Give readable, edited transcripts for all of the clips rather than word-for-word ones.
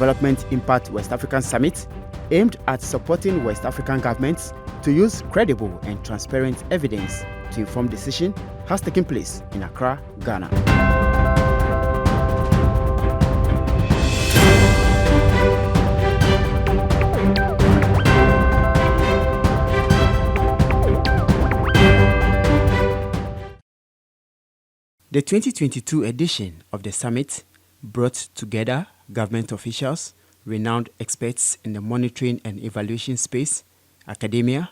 Development Impact West African Summit, aimed at supporting West African governments to use credible and transparent evidence to inform decision, has taken place in Accra, Ghana. The 2022 edition of the summit brought together government officials, renowned experts in the monitoring and evaluation space, academia,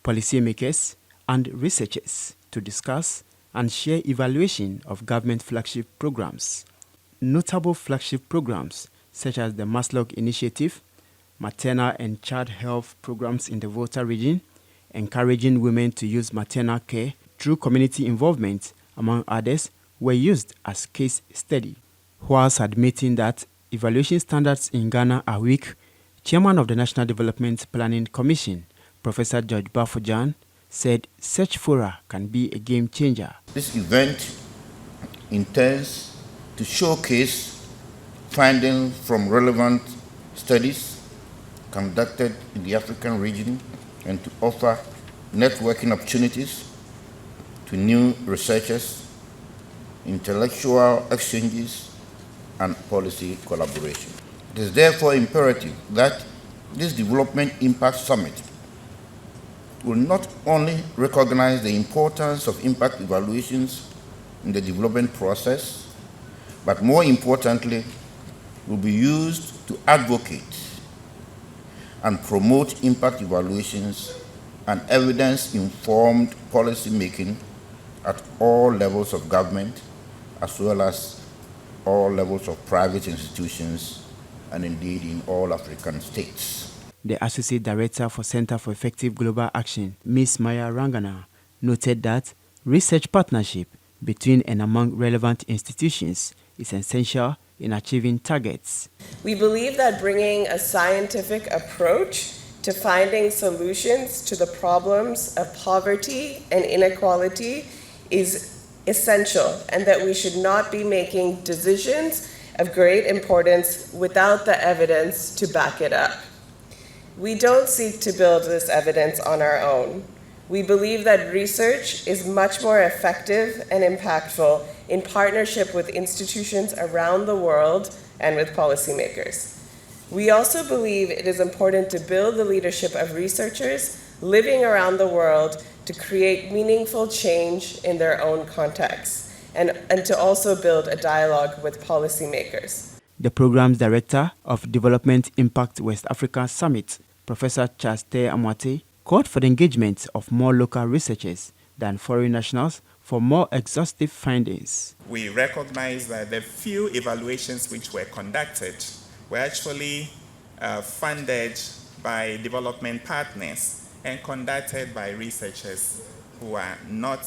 policymakers, and researchers to discuss and share evaluation of government flagship programs. Notable flagship programs such as the Maslow Initiative, maternal and child health programs in the Volta region, encouraging women to use maternal care through community involvement, among others, were used as case study. Whilst admitting that evaluation standards in Ghana are weak, Chairman of the National Development Planning Commission, Professor George Bafojan, said such fora can be a game changer. This event intends to showcase findings from relevant studies conducted in the African region and to offer networking opportunities to new researchers, intellectual exchanges, and policy collaboration. It is therefore imperative that this Development Impact Summit will not only recognize the importance of impact evaluations in the development process, but more importantly, will be used to advocate and promote impact evaluations and evidence-informed policy making at all levels of government, as well as all levels of private institutions, and indeed in all African states. The Associate Director for Center for Effective Global Action, Ms. Maya Rangana, noted that research partnership between and among relevant institutions is essential in achieving targets. We believe that bringing a scientific approach to finding solutions to the problems of poverty and inequality is essential, and that we should not be making decisions of great importance without the evidence to back it up. We don't seek to build this evidence on our own. We believe that research is much more effective and impactful in partnership with institutions around the world and with policymakers. We also believe it is important to build the leadership of researchers living around the world to create meaningful change in their own context, and to also build a dialogue with policymakers. The Program's Director of Development Impact West Africa Summit, Professor Chaste Amwate, called for the engagement of more local researchers than foreign nationals for more exhaustive findings. We recognize that the few evaluations which were conducted were actually funded by development partners and conducted by researchers who are not,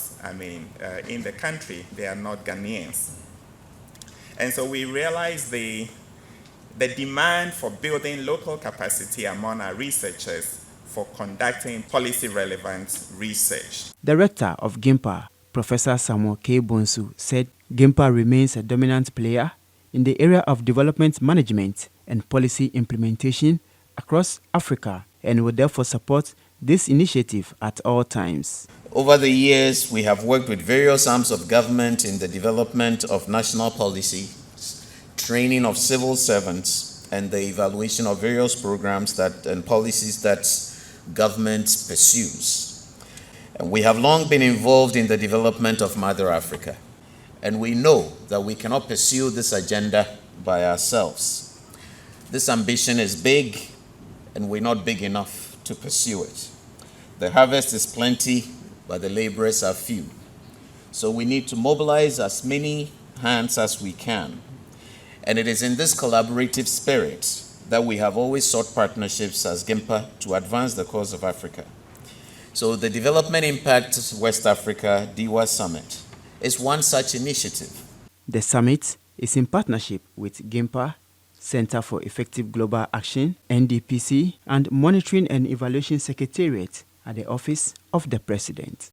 in the country, they are not Ghanaians. And so we realize the demand for building local capacity among our researchers for conducting policy-relevant research. Director of GIMPA, Professor Samuel K. Bonsu, said GIMPA remains a dominant player in the area of development management and policy implementation across Africa, and will therefore support this initiative at all times. Over the years, we have worked with various arms of government in the development of national policy, training of civil servants, and the evaluation of various programs and policies that government pursues. And we have long been involved in the development of Mother Africa. And we know that we cannot pursue this agenda by ourselves. This ambition is big, and we're not big enough to pursue it. The harvest is plenty, but the laborers are few. So we need to mobilize as many hands as we can. And it is in this collaborative spirit that we have always sought partnerships as GIMPA to advance the cause of Africa. So the Development Impact West Africa DIWA Summit is one such initiative. The summit is in partnership with GIMPA, Center for Effective Global Action, NDPC, and Monitoring and Evaluation Secretariat at the Office of the President.